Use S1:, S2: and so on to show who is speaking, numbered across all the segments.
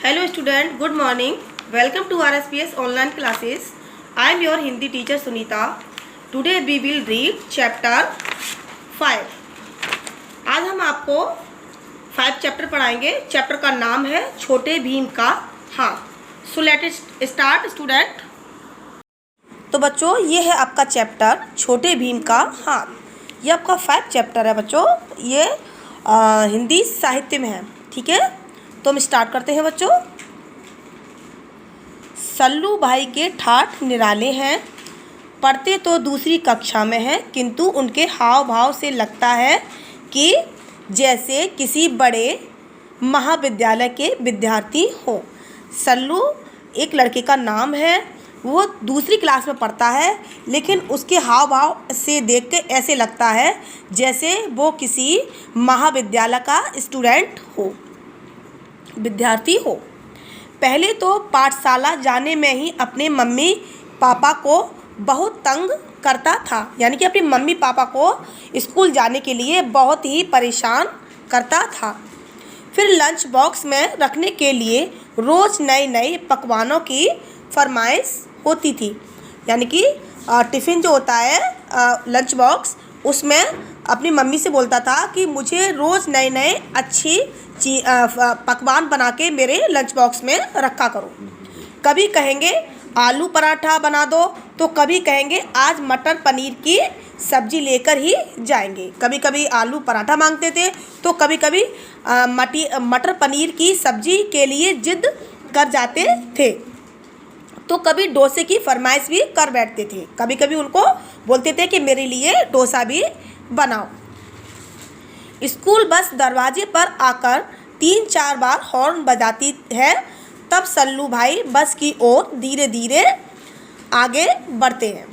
S1: Hello student, good morning. Welcome to RSPS online classes. I am your Hindi teacher Sunita. Today we will read chapter 5. आज हम आपको 5 chapter पढ़ाएंगे. Chapter का नाम है छोटे भीम का हाथ. So let it start student. तो बच्चों ये है आपका चैप्टर छोटे भीम का हाथ. ये आपका 5 चैप्टर है बच्चों. ये हिंदी साहित्य में है. ठीक है, तो हम स्टार्ट करते हैं बच्चों. सल्लू भाई के ठाठ निराले हैं, पढ़ते तो दूसरी कक्षा में हैं, किंतु उनके हाव भाव से लगता है कि जैसे किसी बड़े महाविद्यालय के विद्यार्थी हों. सल्लू एक लड़के का नाम है. वो दूसरी क्लास में पढ़ता है, लेकिन उसके हाव भाव से देख के ऐसे लगता है जैसे वो किसी महाविद्यालय का स्टूडेंट हो, विद्यार्थी हो. पहले तो पाठशाला जाने में ही अपने मम्मी पापा को बहुत तंग करता था. यानी कि अपने मम्मी पापा को स्कूल जाने के लिए बहुत ही परेशान करता था. फिर लंच बॉक्स में रखने के लिए रोज़ नए नए पकवानों की फरमाइश होती थी. यानी कि टिफ़िन जो होता है लंच बॉक्स, उसमें अपनी मम्मी से बोलता था कि मुझे रोज़ नए नए अच्छी पकवान बना के मेरे लंच बॉक्स में रखा करो. कभी कहेंगे आलू पराठा बना दो, तो कभी कहेंगे आज मटर पनीर की सब्ज़ी लेकर ही जाएंगे. कभी कभी आलू पराठा मांगते थे, तो कभी कभी मटर पनीर की सब्ज़ी के लिए जिद कर जाते थे. तो कभी डोसे की फरमाइश भी कर बैठते थे. कभी कभी उनको बोलते थे कि मेरे लिए डोसा भी बनाओ. स्कूल बस दरवाजे पर आकर 3-4 बार हॉर्न बजाती है, तब सल्लू भाई बस की ओर धीरे धीरे आगे बढ़ते हैं.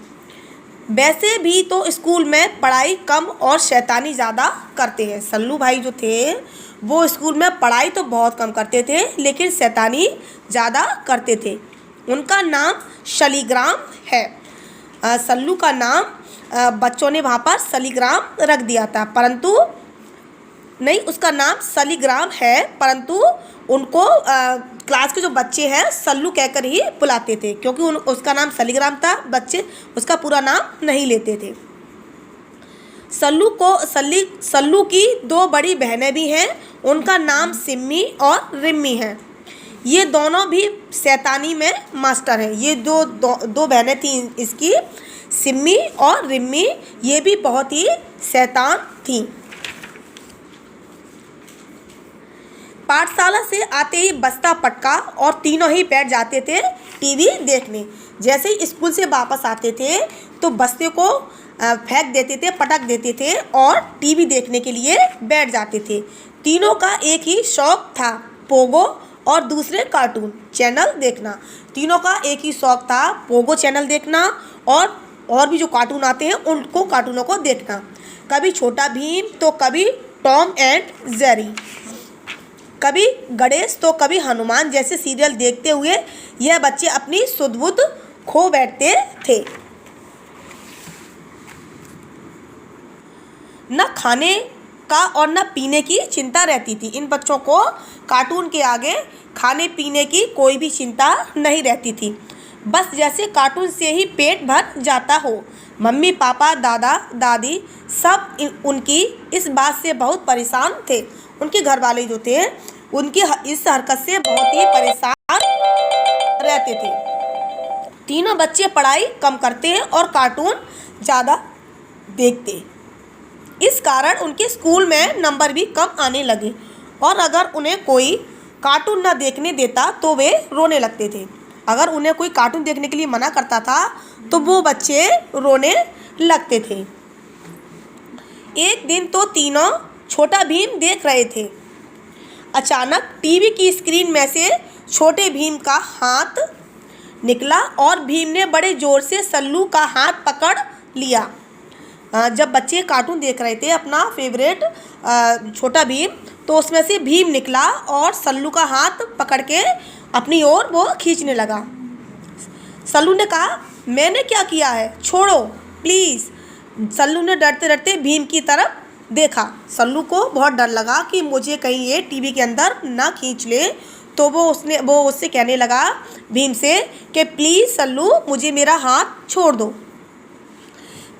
S1: वैसे भी तो स्कूल में पढ़ाई कम और शैतानी ज़्यादा करते हैं. सल्लू भाई जो थे वो स्कूल में पढ़ाई तो बहुत कम करते थे, लेकिन शैतानी ज़्यादा करते थे. उनका नाम शालिग्राम है. सल्लू का नाम बच्चों ने वहाँ पर शालिग्राम रख दिया था, परंतु नहीं, उसका नाम शालिग्राम है, परंतु उनको क्लास के जो बच्चे हैं सल्लू कहकर ही बुलाते थे, क्योंकि उसका नाम शालिग्राम था. बच्चे उसका पूरा नाम नहीं लेते थे. सल्लू की 2 बड़ी बहनें भी हैं. उनका नाम सिम्मी और रिम्मी है. ये दोनों भी शैतानी में मास्टर हैं. ये दो बहनें थीं इसकी, सिम्मी और रिम्मी. ये भी बहुत ही शैतान थीं. पाठशाला से आते ही बस्ता पटका और तीनों ही बैठ जाते थे टीवी देखने. जैसे ही स्कूल से वापस आते थे तो बस्ते को फेंक देते थे, पटक देते थे और टीवी देखने के लिए बैठ जाते थे. तीनों का एक ही शौक़ था, पोगो और दूसरे कार्टून चैनल देखना. तीनों का एक ही शौक़ था, पोगो चैनल देखना और भी जो कार्टून आते हैं उनको कार्टूनों को देखना. कभी छोटा भीम तो कभी टॉम एंड जेरी, कभी गणेश तो कभी हनुमान जैसे सीरियल देखते हुए यह बच्चे अपनी सुध बुध खो बैठते थे. न खाने का और न पीने की चिंता रहती थी. इन बच्चों को कार्टून के आगे खाने पीने की कोई भी चिंता नहीं रहती थी. बस जैसे कार्टून से ही पेट भर जाता हो. मम्मी पापा दादा दादी सब उनकी इस बात से बहुत परेशान थे. उनके घर वाले जो थे उनकी इस हरकत से बहुत ही परेशान रहते थे. तीनों बच्चे पढ़ाई कम करते हैं और कार्टून ज़्यादा देखते. इस कारण उनके स्कूल में नंबर भी कम आने लगे, और अगर उन्हें कोई कार्टून न देखने देता तो वे रोने लगते थे. अगर उन्हें कोई कार्टून देखने के लिए मना करता था तो वो बच्चे रोने लगते थे. एक दिन तो तीनों छोटा भीम देख रहे थे. अचानक टीवी की स्क्रीन में से छोटे भीम का हाथ निकला और भीम ने बड़े ज़ोर से सल्लू का हाथ पकड़ लिया. जब बच्चे कार्टून देख रहे थे अपना फेवरेट छोटा भीम, तो उसमें से भीम निकला और सल्लू का हाथ पकड़ के अपनी ओर वो खींचने लगा. सल्लू ने कहा, मैंने क्या किया है, छोड़ो प्लीज़. सल्लू ने डरते डरते भीम की तरफ देखा. सल्लू को बहुत डर लगा कि मुझे कहीं ये टीवी के अंदर ना खींच ले, तो वो उससे कहने लगा भीम से कि प्लीज़ सल्लू, मुझे मेरा हाथ छोड़ दो,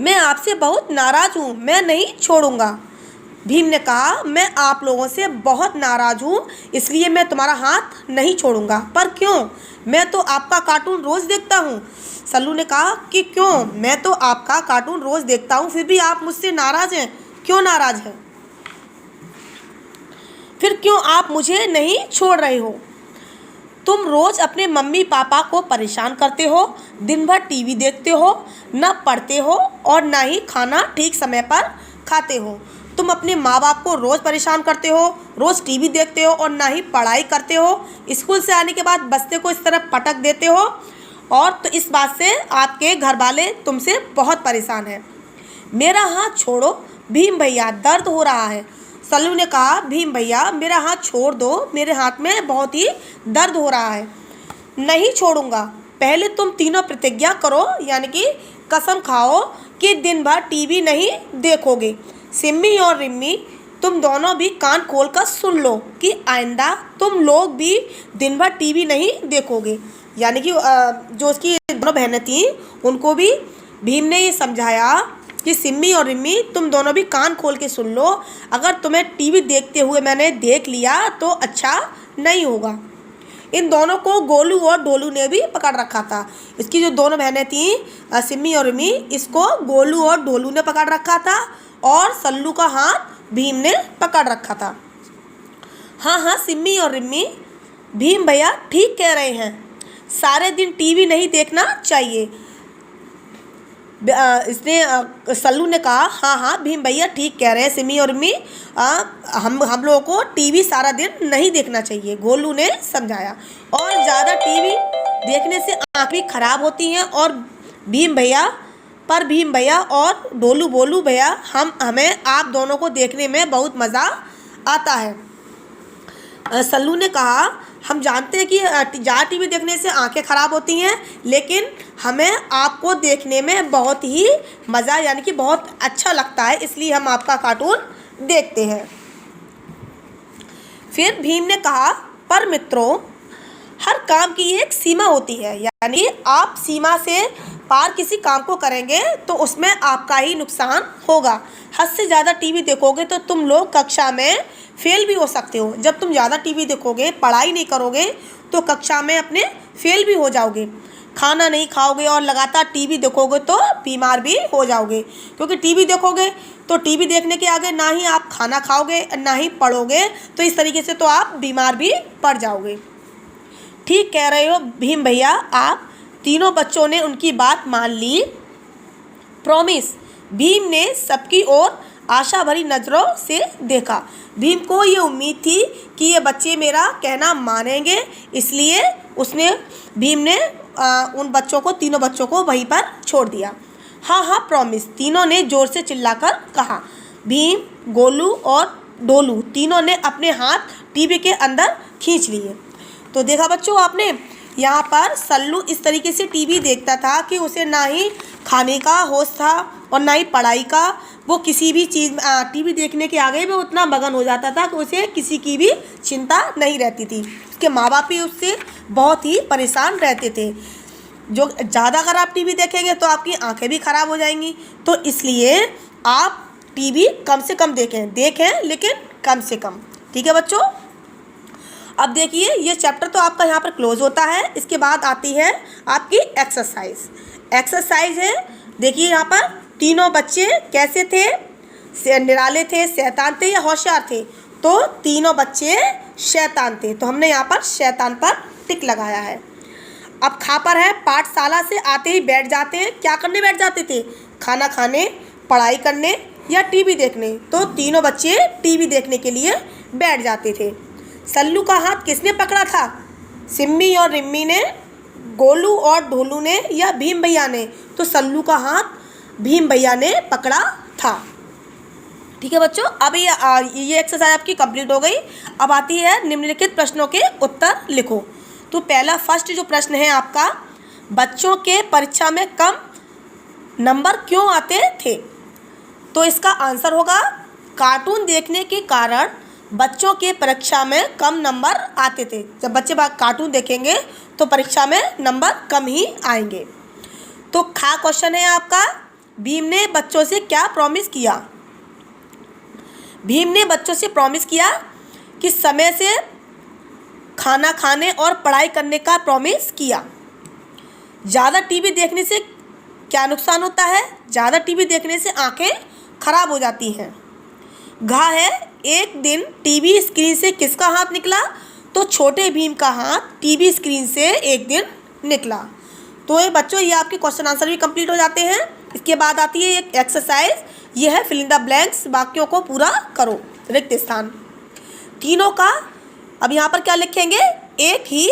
S1: मैं आपसे बहुत नाराज़ हूँ, मैं नहीं छोड़ूंगा। भीम ने कहा मैं आप लोगों से बहुत नाराज़ हूँ, इसलिए मैं तुम्हारा हाथ नहीं छोड़ूंगा। पर क्यों? मैं तो आपका कार्टून रोज़ देखता हूँ। सल्लू ने कहा कि क्यों? मैं तो आपका कार्टून रोज़ देखता हूँ, फिर भी आप मुझसे नाराज़ हैं। क्यों नाराज़ हैं? फिर क्यों आप मुझे नहीं छोड़ रहे हो? तुम रोज़ अपने मम्मी पापा को परेशान करते हो, दिन भर टीवी देखते हो, न पढ़ते हो और न ही खाना ठीक समय पर खाते हो। तुम अपने माँ बाप को रोज़ परेशान करते हो, रोज़ टीवी देखते हो और ना ही पढ़ाई करते हो। स्कूल से आने के बाद बस्ते को इस तरह पटक देते हो, और तो इस बात से आपके घर वाले तुमसे बहुत परेशान हैं। मेरा हाथ छोड़ो भीम भैया, दर्द हो रहा है। सल्लू ने कहा भीम भैया मेरा हाथ छोड़ दो, मेरे हाथ में बहुत ही दर्द हो रहा है। नहीं छोड़ूंगा, पहले तुम तीनों प्रतिज्ञा करो, यानी कि कसम खाओ कि दिन भर टीवी नहीं देखोगे। सिम्मी और रिम्मी, तुम दोनों भी कान खोल कर सुन लो कि आइंदा तुम लोग भी दिन भर टीवी नहीं देखोगे। यानी कि जो उसकी दोनों बहनें थीं उनको भी भीम ने ये समझाया कि सिम्मी और रिम्मी, तुम दोनों भी कान खोल के सुन लो, अगर तुम्हें टीवी देखते हुए मैंने देख लिया तो अच्छा नहीं होगा। इन दोनों को गोलू और डोलू ने भी पकड़ रखा था। इसकी जो दोनों बहनें थीं सिम्मी और रिम्मी, इसको गोलू और डोलू ने पकड़ रखा था और सल्लू का हाथ भीम ने पकड़ रखा था। हाँ सिम्मी और रिम्मी, भीम भैया ठीक कह रहे हैं, सारे दिन टीवी नहीं देखना चाहिए। इसने सल्लू ने कहा हाँ भीम भैया ठीक कह रहे हैं सिम्मी और रिम्मी, हम लोगों को टीवी सारा दिन नहीं देखना चाहिए, गोलू ने समझाया। और ज़्यादा टीवी देखने से आँखें खराब होती हैं, और भीम भैया और बोलू भैया हमें आप दोनों को देखने में बहुत मज़ा आता है। सल्लू ने कहा हम जानते हैं कि ज़्यादा टीवी देखने से आंखें ख़राब होती हैं, लेकिन हमें आपको देखने में बहुत ही मज़ा, यानी कि बहुत अच्छा लगता है, इसलिए हम आपका कार्टून देखते हैं। फिर भीम ने कहा पर मित्रों, हर काम की एक सीमा होती है, यानी आप सीमा से पार किसी काम को करेंगे तो उसमें आपका ही नुकसान होगा। हद से ज़्यादा टीवी देखोगे तो तुम लोग कक्षा में फेल भी हो सकते हो। जब तुम ज़्यादा टीवी देखोगे, पढ़ाई नहीं करोगे तो कक्षा में अपने फेल भी हो जाओगे। खाना नहीं खाओगे और लगातार टीवी देखोगे तो बीमार भी हो जाओगे, क्योंकि टीवी देखोगे तो टीवी देखने के आगे ना ही आप खाना खाओगे ना ही पढ़ोगे, तो इस तरीके से तो आप बीमार भी पड़ जाओगे। ठीक कह रहे हो भीम भैया आप। तीनों बच्चों ने उनकी बात मान ली। प्रॉमिस। भीम ने सबकी ओर आशा भरी नज़रों से देखा। भीम को ये उम्मीद थी कि ये बच्चे मेरा कहना मानेंगे, इसलिए भीम ने उन तीनों बच्चों को वहीं पर छोड़ दिया। हाँ प्रॉमिस, तीनों ने ज़ोर से चिल्लाकर कहा। भीम, गोलू और डोलू तीनों ने अपने हाथ टीवी के अंदर खींच लिए। तो देखा बच्चों आपने, यहाँ पर सल्लू इस तरीके से टीवी देखता था कि उसे ना ही खाने का होश था और ना ही पढ़ाई का। वो किसी भी चीज़ टीवी देखने के आगे वो उतना मगन हो जाता था कि उसे किसी की भी चिंता नहीं रहती थी। उसके माँ बाप भी उससे बहुत ही परेशान रहते थे। जो ज़्यादा अगर आप टीवी देखेंगे तो आपकी आंखें भी ख़राब हो जाएंगी, तो इसलिए आप टीवी कम से कम देखें लेकिन कम से कम। ठीक है बच्चों। अब देखिए ये चैप्टर तो आपका यहाँ पर क्लोज होता है। इसके बाद आती है आपकी एक्सरसाइज है। देखिए यहाँ पर तीनों बच्चे कैसे थे, निराले थे, शैतान थे या होशियार थे? तो तीनों बच्चे शैतान थे, तो हमने यहाँ पर शैतान पर टिक लगाया है। अब खापर है, पाठशाला से आते ही बैठ जाते हैं। क्या करने बैठ जाते थे? खाना खाने, पढ़ाई करने या टीवी देखने। तो तीनों बच्चे टीवी देखने के लिए बैठ जाते थे। सल्लू का हाथ किसने पकड़ा था? सिम्मी और रिम्मी ने, गोलू और ढोलू ने या भीम भैया ने? तो सल्लू का हाथ भीम भैया ने पकड़ा था। ठीक है बच्चों, अब ये एक्सरसाइज आपकी कंप्लीट हो गई। अब आती है निम्नलिखित प्रश्नों के उत्तर लिखो। तो पहला फर्स्ट जो प्रश्न है आपका, बच्चों के परीक्षा में कम नंबर क्यों आते थे? तो इसका आंसर होगा कार्टून देखने के कारण बच्चों के परीक्षा में कम नंबर आते थे। जब बच्चे कार्टून देखेंगे तो परीक्षा में नंबर कम ही आएंगे। तो खा क्वेश्चन है आपका, भीम ने बच्चों से क्या प्रॉमिस किया? भीम ने बच्चों से प्रॉमिस किया कि समय से खाना खाने और पढ़ाई करने का प्रॉमिस किया। ज़्यादा टीवी देखने से क्या नुकसान होता है? ज़्यादा टीवी देखने से आंखें खराब हो जाती हैं। घा है, एक दिन टीवी स्क्रीन से किसका हाथ निकला? तो छोटे भीम का हाथ टीवी स्क्रीन से एक दिन निकला। तो ये बच्चों, ये आपके क्वेश्चन आंसर भी कंप्लीट हो जाते हैं। इसके बाद आती है एक एक्सरसाइज, ये है फिल इन द ब्लैंक्स, वाक्यों को पूरा करो, रिक्त स्थान। तीनों का अब यहाँ पर क्या लिखेंगे? एक ही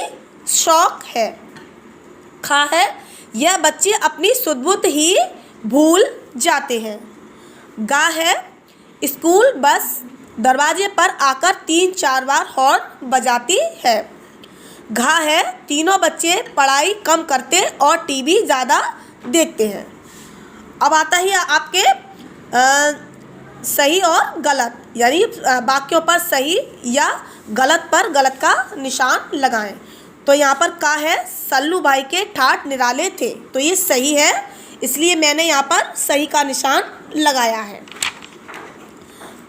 S1: शौक है। खा है, यह बच्चे अपनी सुध-बुध ही भूल जाते हैं। गा है, स्कूल बस दरवाजे पर आकर 3-4 बार हॉर्न बजाती है। घा है, तीनों बच्चे पढ़ाई कम करते और टीवी ज़्यादा देखते हैं। अब आता है आपके सही और गलत, यानी वाक्यों पर सही या गलत पर गलत का निशान लगाएं। तो यहाँ पर का है, सल्लू भाई के ठाठ निराले थे, तो ये सही है, इसलिए मैंने यहाँ पर सही का निशान लगाया है।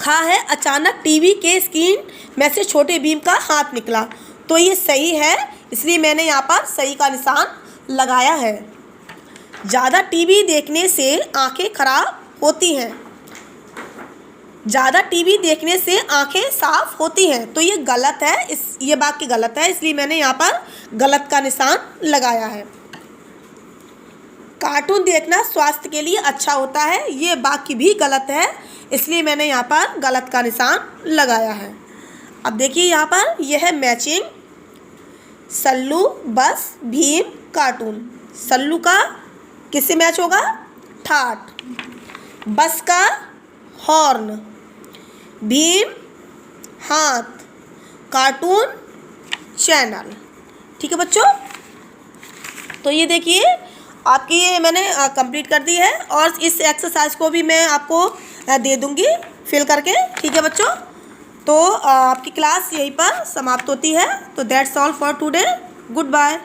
S1: खा है, अचानक टीवी के स्क्रीन में से छोटे भीम का हाथ निकला, तो ये सही है, इसलिए मैंने यहाँ पर सही का निशान लगाया है। ज़्यादा टीवी देखने से आंखें खराब होती हैं। ज़्यादा टीवी देखने से आंखें साफ होती हैं, तो ये गलत है, ये वाक्य गलत है, इसलिए मैंने यहाँ पर गलत का निशान लगाया है। कार्टून देखना स्वास्थ्य के लिए अच्छा होता है, ये वाक्य भी गलत है, इसलिए मैंने यहाँ पर गलत का निशान लगाया है। अब देखिए यहाँ पर यह है मैचिंग, सल्लू बस भीम कार्टून। सल्लू का किससे मैच होगा? ठाठ। बस का हॉर्न, भीम हाथ, कार्टून चैनल। ठीक है बच्चों, तो ये देखिए आपकी ये मैंने कंप्लीट कर दी है, और इस एक्सरसाइज को भी मैं आपको दे दूंगी फिल करके। ठीक है बच्चों, तो आपकी क्लास यहीं पर समाप्त होती है। तो that's all for today, good bye.